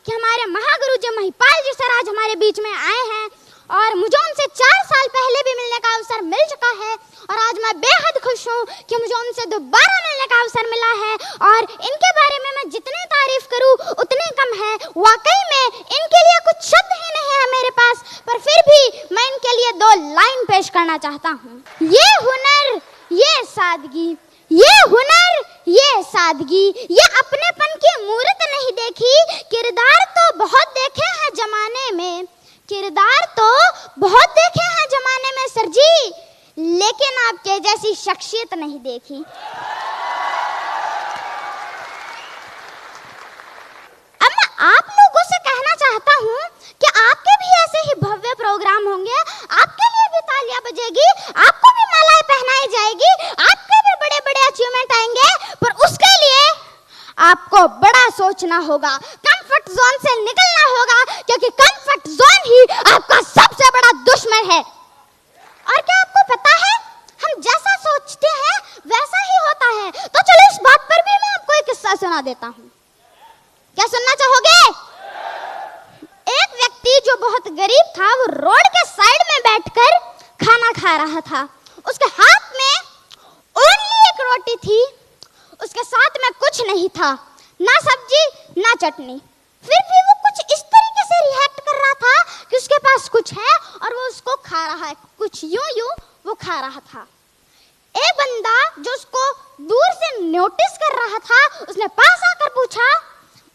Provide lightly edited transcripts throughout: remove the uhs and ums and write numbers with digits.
कि हमारे महागुरु जी महिपाल जी सर आज हमारे बीच में आए हैं और मुझे उनसे 4 साल पहले भी मिलने का अवसर मिल चुका है और आज मैं बेहद खुश हूँ कि मुझे उनसे दोबारा मिलने का अवसर मिला है और इनके बारे में मैं जितनी तारीफ करूँ उतनी कम है। वाकई में इनके लिए कुछ शब्द ही नहीं है मेरे पास, पर फिर भी मैं इनके लिए 2 लाइन पेश करना चाहता हूँ। ये हुनर, ये सादगी, ये हुनर, ये सादगी, ये अपनेपन की मूरत नहीं देखी, किरदार तो बहुत देखे हैं जमाने में, किरदार तो बहुत देखे हैं जमाने में सर जी, लेकिन आपके जैसी शख्सियत नहीं देखी। अब मैं आप लोगों से कहना चाहता हूँ कि आपके भी ऐसे ही भव्य प्रोग्राम होंगे, आपके लिए भी तालियां बजेगी, आपको भी मालाएं पहनाई जाएगी, आपके भी बड़े बड़े अचीवमेंट आएंगे, पर उसके लिए आपको बड़ा सोचना होगा, कंफर्ट जोन से निकलना होगा, क्योंकि कंफर्ट जोन ही आपका सबसे बड़ा दुश्मन है। और क्या आपको पता है, हम जैसा सोचते हैं वैसा ही होता है। तो चलो इस बात पर भी मैं आपको एक किस्सा सुना देता हूँ। क्या सुनना चाहोगे? एक व्यक्ति जो बहुत गरीब था, वो रोड के साइड में बैठकर खाना खा रहा था। उसके हाथ में ओनली एक रोटी थी, उसके साथ में कुछ नहीं था, ना सब्जी ना चटनी। फिर भी वो कुछ इस तरीके से रिएक्ट कर रहा था कि उसके पास कुछ है और वो उसको खा रहा है, कुछ यूं वो खा रहा था। एक बंदा जो उसको दूर से नोटिस कर रहा था, उसने पास आकर पूछा,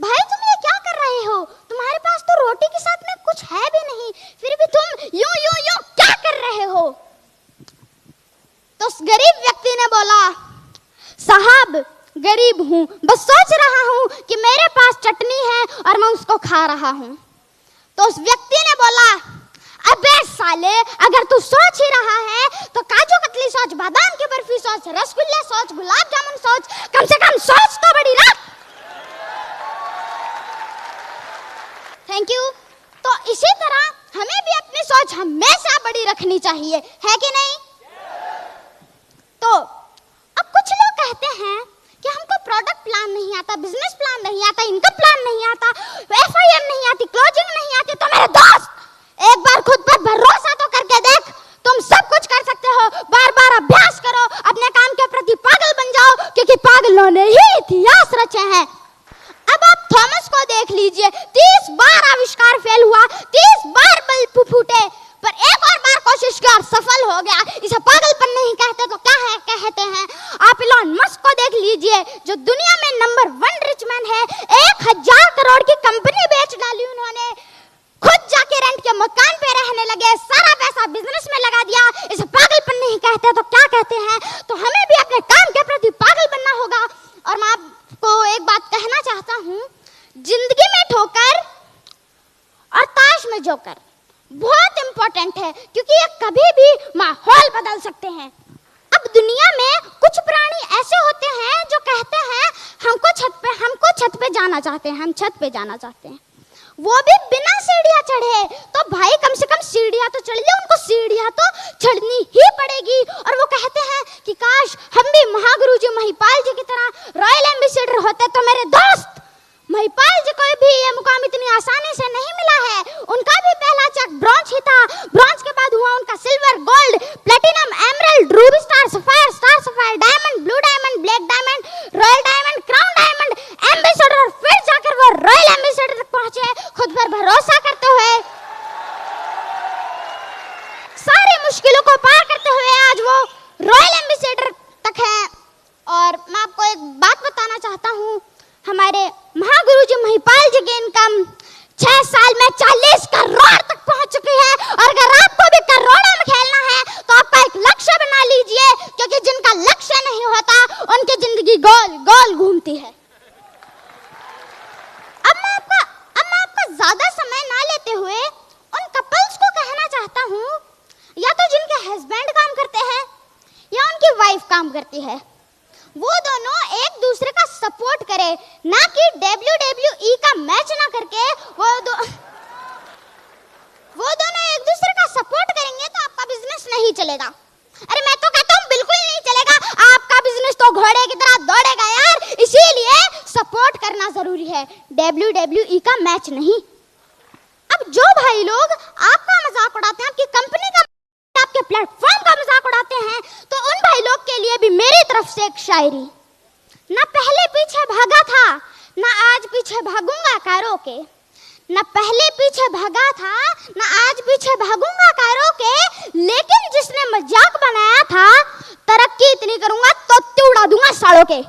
भाई तुम ये क्या कर रहे हो? तुम्हारे पास तो रोटी के साथ में कुछ है भी नहीं, फिर भी तुम यूं क्या कर रहे हो? तो उस गरीब व्यक्ति ने बोला, साहब गरीब हूँ, बस सोच रहा हूँ कि मेरे पास चटनी है और मैं उसको खा रहा हूँ। तो उस व्यक्ति ने बोला, अबे साले, अगर तू सोच ही रहा है तो काजू कतली सोच, बादाम की बर्फी सोच, रसगुल्ले सोच, गुलाब जामुन सोच, कम से कम सोच तो बड़ी ना। Thank you. तो इसी तरह हमें भी अपनी सोच हमेशा बड़ी रखनी चाहिए, है कि नहीं? तो अब कुछ लोग कहते हैं कि हमको प्रोडक्ट प्लान नहीं आता, बिजनेस प्लान नहीं आता, इनकम प्लान नहीं आता, FIM नहीं आती, क्लोजिंग नहीं आती। तो मेरे दोस्त, एक बार खुद पर भरोसा तो करके देख, तुम सब कुछ कर सकते हो। बार बार अभ्यास करो, अपने काम के प्रति पागल बन जाओ, क्योंकि पागलों ने ही इतिहास रचे हैं। अब आप थॉमस को देख लीजिए, 30 बार आविष्कार फेल हुआ, 30 बार बल्ब फूटे, पर एक और बार कोशिश की और सफल हो गया। इसे पागलपन नहीं कहते तो क्या है कहते हैं? आप इलॉन मस्क को देख लीजिए, जो दुनिया में नंबर 1 रिच मैन है, 1000 करोड़ की कंपनी बेच डाली उन्होंने, खुद जाके रेंट के मकान पे रहने लगे, सारा पैसा बिजनेस में लगा दिया। इसे पागलपन नहीं कहते तो क्या कहते हैं? तो हमें भी अपने काम के प्रति पागल बनना होगा। और मैं आपको एक बात कहना चाहता हूँ, जिंदगी में ठोकर और ताश में जोकर बहुत इंपॉर्टेंट है, क्योंकि ये कभी भी माहौल बदल सकते हैं। अब दुनिया में कुछ प्राणी ऐसे होते हैं जो कहते हैं हमको छत पे जाना चाहते हैं, हम छत पे जाना चाहते हैं, वो भी बिना सीढ़ियां चढ़े। तो भाई कम से कम सीढ़ियां तो चढ़ ले, उनको सीढ़ियां तो चढ़नी ही पड़ेगी। और वो कहते हैं कि काश हम भी महागुरु जी महिपाल जी की तरह रॉयल एम्बेसडर होते। तो मेरे दोस्त, महिपाल जी को भी ये मुकाम इतनी आसानी से नहीं मिला है। उनका भी पहला चेक ब्रॉन्ज ही था, ब्रॉन्ज के बाद हुआ उनका silver, gold, platinum, emerald, Ruby star sapphire, diamond, blue diamond, black diamond, royal diamond, crown diamond, ambassador, और फिर जाकर वो रॉयल एम्बेसडर तक पहुंचे, खुद पर भरोसा करते हुए, सारी मुश्किलों को पार करते हुए आज वो रॉयल एम्बेसडर तक है। और मैं आपको एक बात बताना चाहता हूँ, हमारे महागुरु जी महिपाल जी की इनकम 6 साल में 40 करोड़ तक पहुंच चुकी है। और अगर आपको भी करोड़ों में खेलना है तो आपका एक लक्ष्य बना लीजिए, क्योंकि जिनका लक्ष्य नहीं होता उनकी जिंदगी गोल गोल घूमती है। अब मैं आपका ज्यादा समय ना लेते हुए उन कपल्स को कहना चाहता हूँ, या तो जिनके हस्बैंड काम करते हैं या उनकी वाइफ काम करती है, वो दोनों एक दूसरे का सपोर्ट करे, ना कि WWE का मैच ना करके वो दोनों एक दूसरे का सपोर्ट करेंगे तो आपका बिजनेस नहीं चलेगा। अरे मैं तो कहता हूँ बिल्कुल नहीं चलेगा, आपका बिजनेस तो घोड़े की तरह दौड़ेगा यार। इसीलिए सपोर्ट करना जरूरी है, WWE का मैच नहीं। अब जो भाई लोग आपका मजाक उड़ाते हैं, आपकी कंपनी का, आपके प्लेटफॉर्म का मजाक उड़ाते हैं, तो उन भाई लोग के लिए भी मेरी तरफ से एक शायरी। ना पहले पीछे भागा था, ना आज पीछे भागूंगा कारों के। ना पहले पीछे भागा था, ना आज पीछे भागूंगा कारों के, लेकिन जिसने मजाक बनाया था, तरक्की इतनी करूंगा तो उड़ा दूंगा सालों के।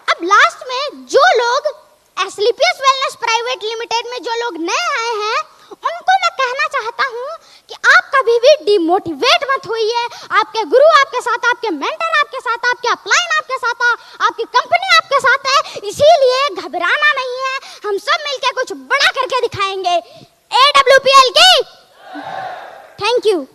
अब लास्ट में जो लोग एस्क्लेपियस वेलनेस प्राइवेट लिमिटेड में जो लोग नए आए हैं, उनको मैं कहना चाहता हूं कि आप कभी भी डिमोटिवेट मत होइए। आपके गुरु आपके साथ, आपके मेंटर आपके साथ, आपके अपलाइन आपके साथ, आपकी कंपनी आपके साथ है, इसीलिए घबराना नहीं है। हम सब मिलकर कुछ बड़ा करके दिखाएंगे। AWPL की थैंक यू।